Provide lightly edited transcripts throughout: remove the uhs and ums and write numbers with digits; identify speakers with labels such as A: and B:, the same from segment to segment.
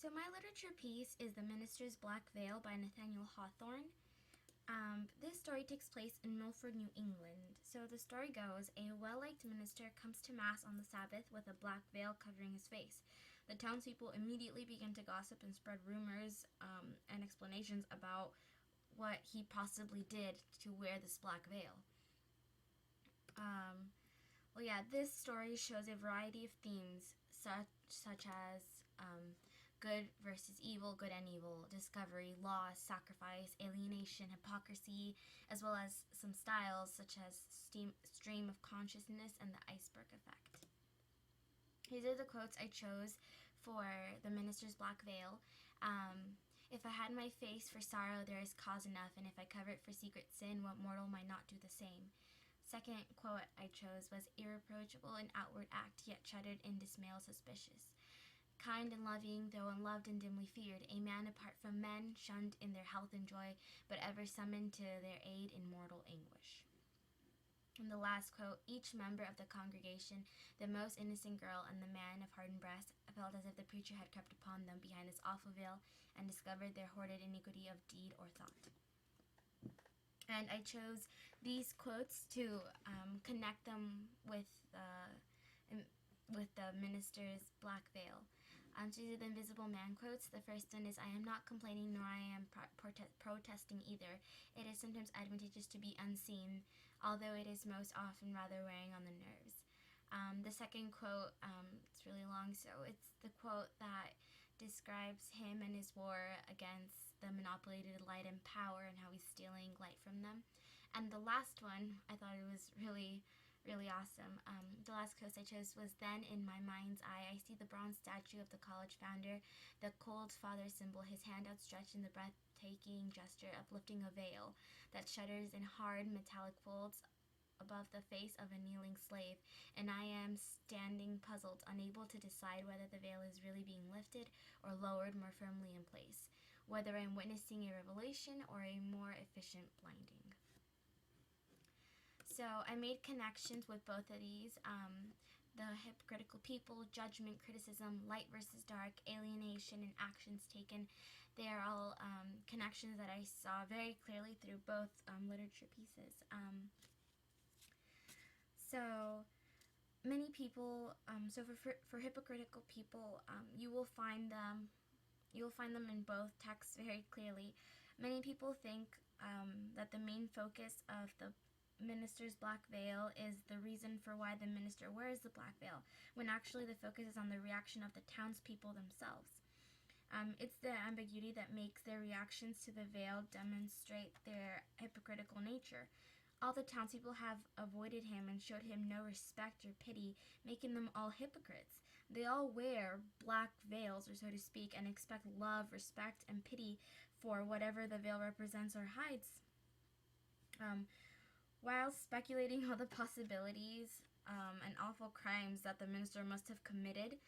A: So my literature piece is The Minister's Black Veil by Nathaniel Hawthorne. This story takes place in Milford, New England. So the story goes, a well-liked minister comes to Mass on the Sabbath with a black veil covering his face. The townspeople immediately begin to gossip and spread rumors and explanations about what he possibly did to wear this black veil. This story shows a variety of themes such as good versus evil, good and evil, discovery, loss, sacrifice, alienation, hypocrisy, as well as some styles such as stream of consciousness and the iceberg effect. These are the quotes I chose for The Minister's Black Veil. If I had my face for sorrow, there is cause enough, and if I cover it for secret sin, what mortal might not do the same? Second quote I chose was, irreproachable in outward act, yet shuddered in dismay suspicious. Kind and loving, though unloved and dimly feared, a man apart from men, shunned in their health and joy, but ever summoned to their aid in mortal anguish. And the last quote, each member of the congregation, the most innocent girl and the man of hardened breast, felt as if the preacher had crept upon them behind this awful veil and discovered their hoarded iniquity of deed or thought. And I chose these quotes to connect them with the minister's black veil. These are the invisible man quotes. The first one is, I am not complaining, nor I am protesting either. It is sometimes advantageous to be unseen, although it is most often rather wearing on the nerves. The second quote, it's really long, so it's the quote that describes him and his war against the monopolized light and power and how he's stealing light from them. And the last one, I thought it was really awesome. The last quote I chose was, then in my mind's eye I see the bronze statue of the college founder, the cold father symbol, his hand outstretched in the breathtaking gesture uplifting a veil that shudders in hard metallic folds above the face of a kneeling slave, and I am standing puzzled, unable to decide whether the veil is really being lifted or lowered more firmly in place, whether I'm witnessing a revelation or a more efficient blinding. So I made connections with both of these. The hypocritical people, judgment, criticism, light versus dark, alienation, and actions taken. They are all connections that I saw very clearly through both literature pieces. So many people, for hypocritical people, you will find them in both texts very clearly. Many people think that the main focus of the minister's black veil is the reason for why the minister wears the black veil, when actually the focus is on the reaction of the townspeople themselves. It's the ambiguity that makes their reactions to the veil demonstrate their hypocritical nature. All the townspeople have avoided him and showed him no respect or pity, making them all hypocrites. They all wear black veils, or so to speak, and expect love, respect, and pity for whatever the veil represents or hides. While speculating on the possibilities and awful crimes that the minister must have committed,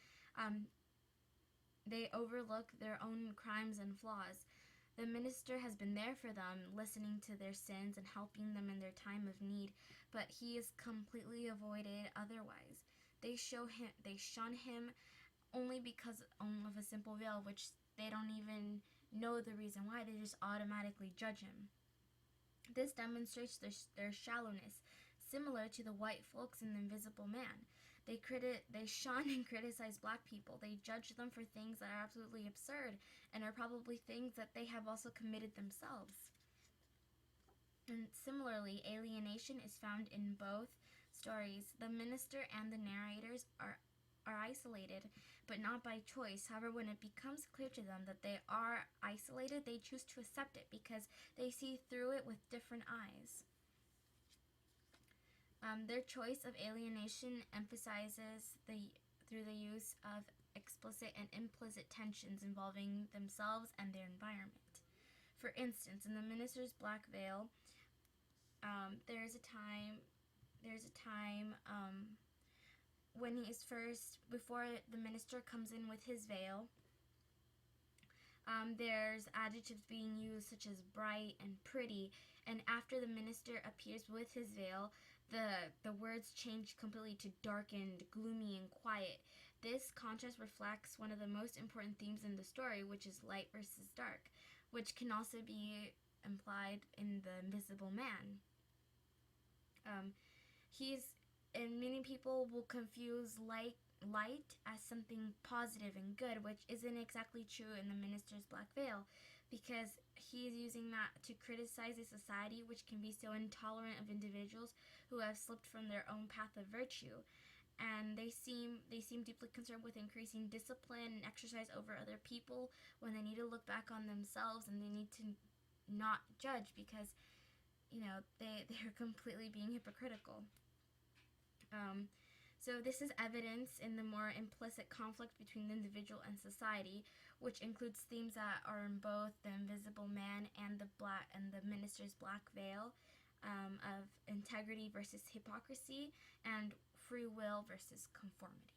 A: they overlook their own crimes and flaws. The minister has been there for them, listening to their sins and helping them in their time of need, but he is completely avoided otherwise. They shun him only because of a simple veil, which they don't even know the reason why. They just automatically judge him. This demonstrates their shallowness, similar to the white folks in The Invisible Man. They shun and criticize black people. They judge them for things that are absolutely absurd and are probably things that they have also committed themselves. And similarly, alienation is found in both stories. The minister and the narrators are isolated, but not by choice. However, when it becomes clear to them that they are isolated, they choose to accept it because they see through it with different eyes. Their choice of alienation emphasizes through the use of explicit and implicit tensions involving themselves and their environment. For instance, in the minister's black veil, there's a time when before the minister comes in with his veil, there's adjectives being used such as bright and pretty, and after the minister appears with his veil, the words change completely to darkened, gloomy, and quiet. this contrast reflects one of the most important themes in the story, which is light versus dark, which can also be implied in the Invisible Man. And many people will confuse light as something positive and good, which isn't exactly true in the minister's black veil, because he is using that to criticize a society which can be so intolerant of individuals who have slipped from their own path of virtue. And they seem deeply concerned with increasing discipline and exercise over other people, when they need to look back on themselves and they need to not judge, because they're completely being hypocritical. So this is evidence in the more implicit conflict between the individual and society, which includes themes that are in both the Invisible Man and the minister's black veil, of integrity versus hypocrisy, and free will versus conformity.